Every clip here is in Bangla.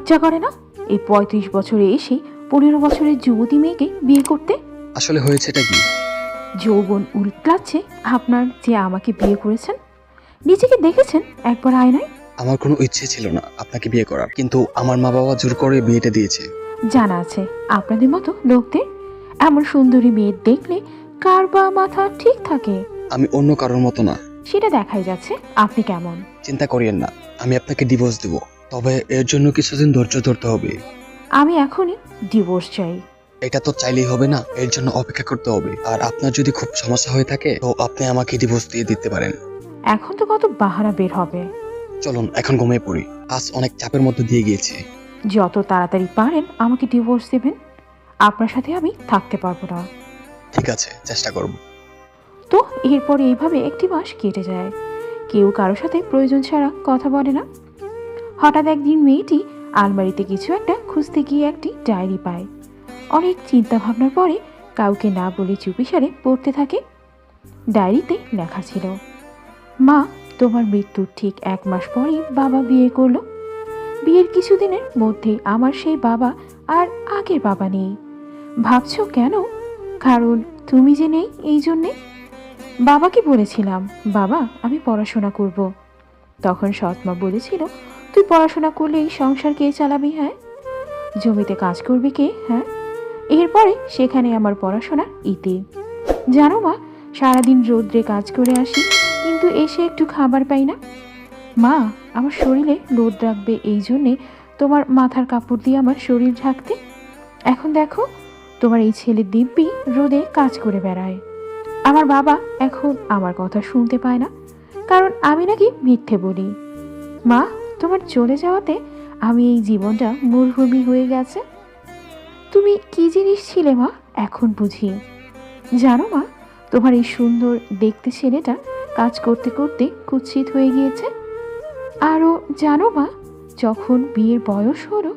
লজ্জা করে না এই ৩৫ বছরে এসে ১৫ বছরের যুবতী মেয়েকে বিয়ে করতে? আসলে হয়েছেটা কি? যৌবন উল্টাচ্ছে আপনার যে আমাকে বিয়ে করেছেন। নিজেকে দেখেছেন একবার আয়নায়? আমার কোনো ইচ্ছে ছিল না আপনাকে বিয়ে করার, কিন্তু আমার মা বাবা জোর করে বিয়েটা দিয়েছে। জানা আছে আপনাদের মতো লোকদের এমন সুন্দরী মেয়ে দেখলে কার বা মাথা ঠিক থাকে। আমি অন্য কারোর মতো না। সেটা দেখাই যাচ্ছে আপনি কেমন। চিন্তা করিয়েন না, আমি আপনাকে ডিভোর্স দেব, তবে এর জন্য কিছুদিন ধৈর্য ধরতে হবে। আমি এখনই ডিভোর্স চাই। এটা তো চাইলেই হবে না, এর জন্য অপেক্ষা করতে হবে। আর আপনার যদি খুব সমস্যা হয়ে থাকে তো আপনি আমাকে ডিভোর্স দিয়ে দিতে পারেন। এখন তো কত বাহানা বের হবে। চলুন এখন ঘুমিয়ে পড়ি, আজ অনেক চাপের মধ্যে দিয়ে গিয়েছি। যত তাড়াতাড়ি পারেন আমাকে ডিভোর্স দেবেন, আপনার সাথে আমি থাকতে পারবো না। ঠিক আছে, চেষ্টা করব। তো এরপরে এইভাবে একটি মাস কেটে যায়, কেউ কারোর সাথে প্রয়োজন ছাড়া কথা বলে না। হঠাৎ একদিন মেয়েটি আলমারিতে কিছু একটা খুঁজতে গিয়ে একটি ডায়েরি পায়। অনেক চিন্তা ভাবনার পরে কাউকে না বলে চুপিসারে পড়তে থাকে। ডায়েরিতে লেখা ছিল, মা, তোমার মৃত্যুর ঠিক ১ মাস পরেই বাবা বিয়ে করলো। বিয়ের কিছুদিনের মধ্যে আমার সেই বাবা আর আগের বাবা নেই। ভাবছো কেন? কারণ তুমি যে নেই এই জন্যে। বাবাকে বলেছিলাম, বাবা আমি পড়াশোনা করব। তখন সৎমা বলেছিল, তুই পড়াশোনা করলেই সংসার কে চালাবি? হ্যাঁ, জমিতে কাজ করবি কে? হ্যাঁ। এরপরে সেখানে আমার পড়াশোনার ইতি। জানো মা, সারাদিন রৌদ্রে কাজ করে আসি, কিন্তু এসে একটু খাবার পাই না। মা, আমার শরীরে লোদ রাখবে এই জন্যে তোমার মাথার কাপড় দিয়ে আমার শরীর ঢাকতে। এখন দেখো, তোমার এই ছেলে দিব্যি রোদে কাজ করে বেড়ায়। আমার বাবা এখন আমার কথা শুনতে পায় না, কারণ আমি নাকি মিথ্যে বলি। মা, তোমার চলে যাওয়াতে আমি এই জীবনটা মরুভূমি হয়ে গেছে। তুমি কি জিনিস ছিলে মা, এখন বুঝি। জানো মা, তোমার এই সুন্দর দেখতে ছেলেটা কাজ করতে করতে কুৎসিত হয়ে গিয়েছে। আরও জানো মা, যখন বিয়ের বয়স হলো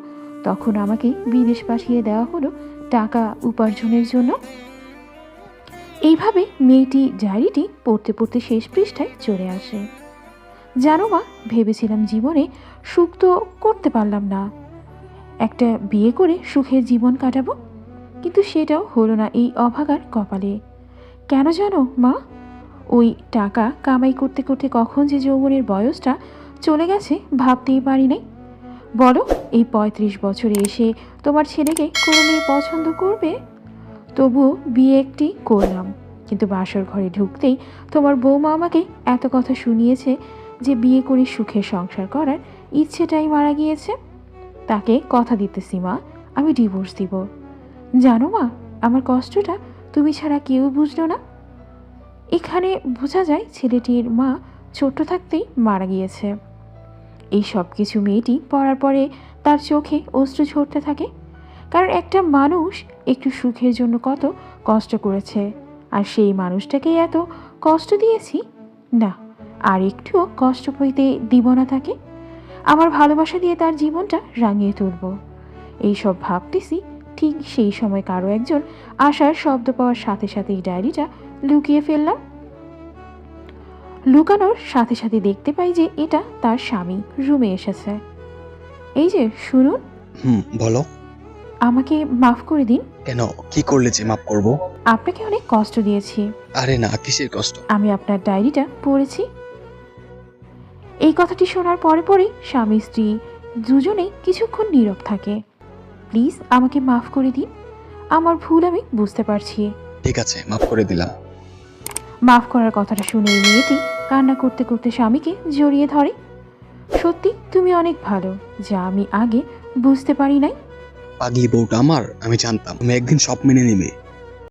তখন আমাকে বিদেশ পাঠিয়ে দেওয়া হলো টাকা উপার্জনের জন্য। এইভাবে মেয়েটি ডায়েরিটি পড়তে পড়তে শেষ পৃষ্ঠায় চলে আসে। জানো মা, ভেবেছিলাম জীবনে সুখ তো করতে পারলাম না, একটা বিয়ে করে সুখের জীবন কাটাবো, কিন্তু সেটাও হলো না এই অভাগার কপালে। কেন জানো মা, ওই টাকা কামাই করতে করতে কখন যে যৌবনের বয়সটা চলে গেছে ভাবতেই পারি নাই। বলো, এই ৩৫ বছরে এসে তোমার ছেলেকে কোনো মেয়ে পছন্দ করবে? তবুও বিয়ে একটি করলাম, কিন্তু বাসর ঘরে ঢুকতেই তোমার বৌমা আমাকে এত কথা শুনিয়েছে যে বিয়ে করে সুখের সংসার করার ইচ্ছেটাই মারা গিয়েছে। তাকে কথা দিতেছি মা, আমি ডিভোর্স দিব। জানো মা, আমার কষ্টটা তুমি ছাড়া কেউ বুঝলো না। এখানে বোঝা যায় ছেলেটির মা ছোট্ট থাকতেই মারা গিয়েছে। এই সব কিছু মেয়েটি পড়ার পরে তার চোখে অশ্রু ঝরতে থাকে, কারণ একটা মানুষ একটু সুখের জন্য কত কষ্ট করেছে, আর সেই মানুষটাকে এত কষ্ট দিয়েছি না, আর একটুও কষ্ট পেতে দিব না তাকে। আমার ভালোবাসা দিয়ে তার জীবনটা রাঙিয়ে তুলব। এইসব ভাবতেছি, ঠিক সেই সময় কারো একজন আসার শব্দ পাওয়ার সাথে সাথে এই ডায়েরিটা লুকিয়ে ফেললাম। লুকানোর সাথে সাথে দেখতে পাই যে এটা তার স্বামী রুমে এসেছে। এই যে শুনুন। বলো। আমাকে মাফ করে দিন। কেন, কি করলে যে মাফ করব? আপনাকে অনেক কষ্ট দিয়েছি। আরে না, কিসের কষ্ট? আমি আপনার ডায়েরিটা পড়েছি। এই কথাটি শোনার পরে পরে স্বামী স্ত্রী দুজনেই কিছুক্ষণ নীরব থাকে। প্লিজ আমাকে মাফ করে দিন, আমার ভুল আমি বুঝতে পারছি। ঠিক আছে, মাফ করে দিলাম। মাফ করার কথাটা শুনে এই মেয়েটি কান্না করতে করতে স্বামীকে জড়িয়ে ধরে। সত্যি তুমি অনেক ভালো, যা আমি আগে বুঝতে পারি নাই। পাগলি বউটা আমার, আমি জানতাম তুমি একদিন সব মেনে নেবে।